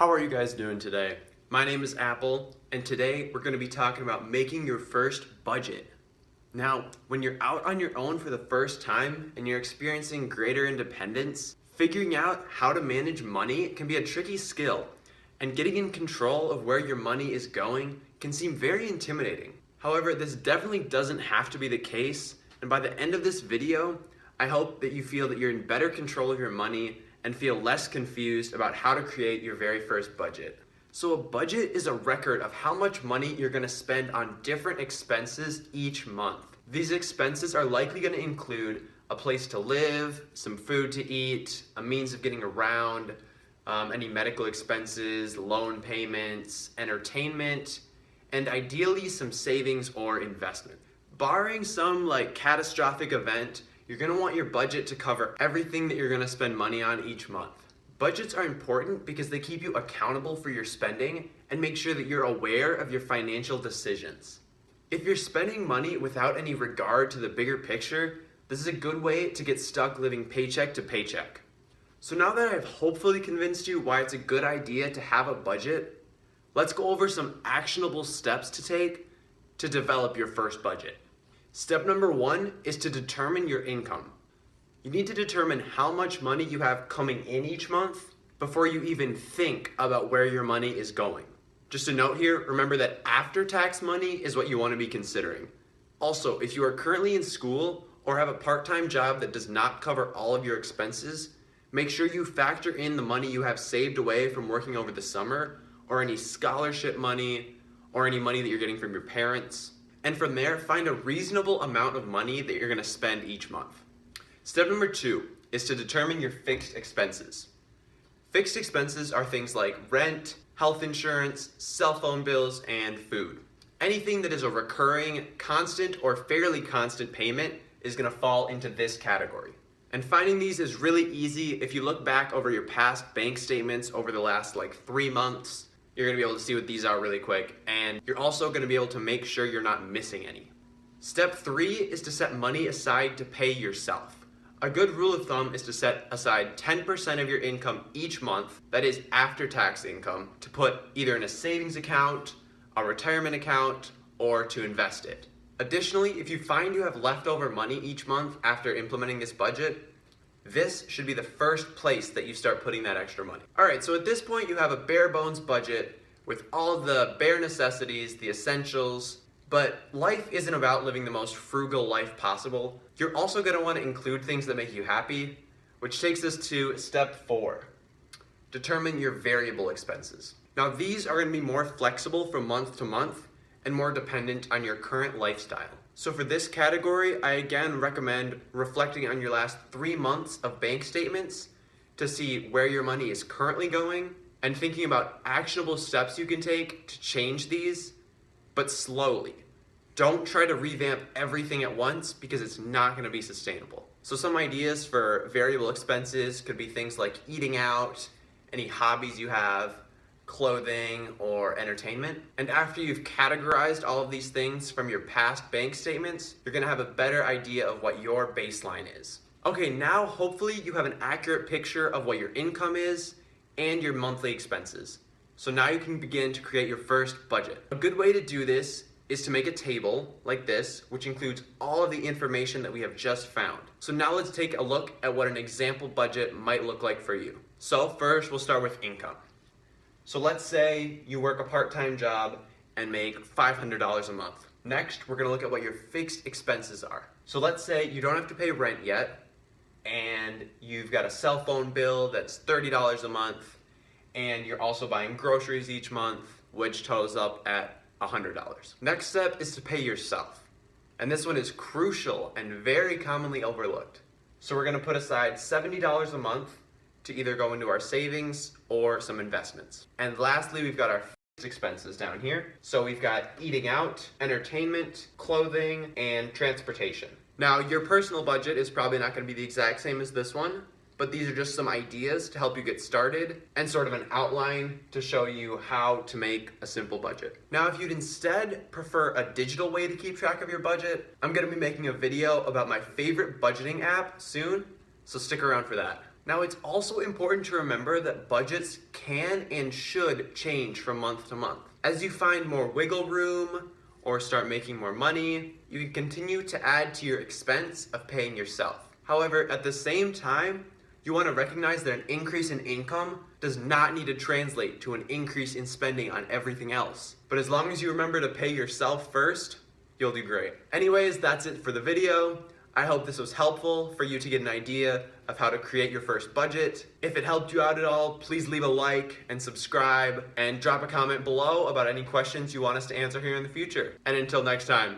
How are you guys doing today? My name is Apple, and today we're going to be talking about making your first budget. Now, when you're out on your own for the first time and you're experiencing greater independence, figuring out how to manage money can be a tricky skill, and getting in control of where your money is going can seem very intimidating. However, this definitely doesn't have to be the case, and by the end of this video, I hope that you feel that you're in better control of your money and feel less confused about how to create your very first budget. So a budget is a record of how much money you're going to spend on different expenses each month. These expenses are likely going to include a place to live, some food to eat, a means of getting around, any medical expenses, loan payments, entertainment, and ideally some savings or investment. Barring some catastrophic event, you're going to want your budget to cover everything that you're going to spend money on each month. Budgets are important because they keep you accountable for your spending and make sure that you're aware of your financial decisions. If you're spending money without any regard to the bigger picture, this is a good way to get stuck living paycheck to paycheck. So now that I've hopefully convinced you why it's a good idea to have a budget, let's go over some actionable steps to take to develop your first budget. Step number 1 is to determine your income. You need to determine how much money you have coming in each month before you even think about where your money is going. Just a note here, remember that after-tax money is what you want to be considering. Also, if you are currently in school or have a part-time job that does not cover all of your expenses, make sure you factor in the money you have saved away from working over the summer, or any scholarship money, or any money that you're getting from your parents. And from there, find a reasonable amount of money that you're going to spend each month. Step number 2 is to determine your fixed expenses. Fixed expenses are things like rent, health insurance, cell phone bills, and food. Anything that is a recurring, constant, or fairly constant payment is going to fall into this category. And finding these is really easy. If you look back over your past bank statements over the last 3 months, you're going to be able to see what these are really quick, and you're also going to be able to make sure you're not missing any. Step 3 is to set money aside to pay yourself. A good rule of thumb is to set aside 10% of your income each month, that is after-tax income, to put either in a savings account, a retirement account, or to invest it. Additionally, if you find you have leftover money each month after implementing this budget, this should be the first place that you start putting that extra money. Alright, so at this point you have a bare bones budget with all of the bare necessities, the essentials, but life isn't about living the most frugal life possible. You're also going to want to include things that make you happy, which takes us to step 4. Determine your variable expenses. Now these are going to be more flexible from month to month and more dependent on your current lifestyle. So for this category, I again recommend reflecting on your last 3 months of bank statements to see where your money is currently going and thinking about actionable steps you can take to change these, but slowly. Don't try to revamp everything at once because it's not going to be sustainable. So some ideas for variable expenses could be things like eating out, any hobbies you have, clothing, or entertainment. And after you've categorized all of these things from your past bank statements, you're going to have a better idea of what your baseline is. Okay, now hopefully you have an accurate picture of what your income is and your monthly expenses. So now you can begin to create your first budget. A good way to do this is to make a table like this, which includes all of the information that we have just found. So now let's take a look at what an example budget might look like for you. So first we'll start with income. So let's say you work a part-time job and make $500 a month. Next, we're going to look at what your fixed expenses are. So let's say you don't have to pay rent yet, and you've got a cell phone bill that's $30 a month, and you're also buying groceries each month, which totals up at $100. Next step is to pay yourself. And this one is crucial and very commonly overlooked. So we're going to put aside $70 a month to either go into our savings or some investments. And lastly, we've got our fixed expenses down here. So we've got eating out, entertainment, clothing, and transportation. Now, your personal budget is probably not going to be the exact same as this one, but these are just some ideas to help you get started and sort of an outline to show you how to make a simple budget. Now, if you'd instead prefer a digital way to keep track of your budget, I'm going to be making a video about my favorite budgeting app soon, so stick around for that. Now, it's also important to remember that budgets can and should change from month to month. As you find more wiggle room or start making more money, you can continue to add to your expense of paying yourself. However, at the same time, you want to recognize that an increase in income does not need to translate to an increase in spending on everything else. But as long as you remember to pay yourself first, you'll do great. Anyways, that's it for the video. I hope this was helpful for you to get an idea of how to create your first budget. If it helped you out at all, please leave a like and subscribe and drop a comment below about any questions you want us to answer here in the future. And until next time.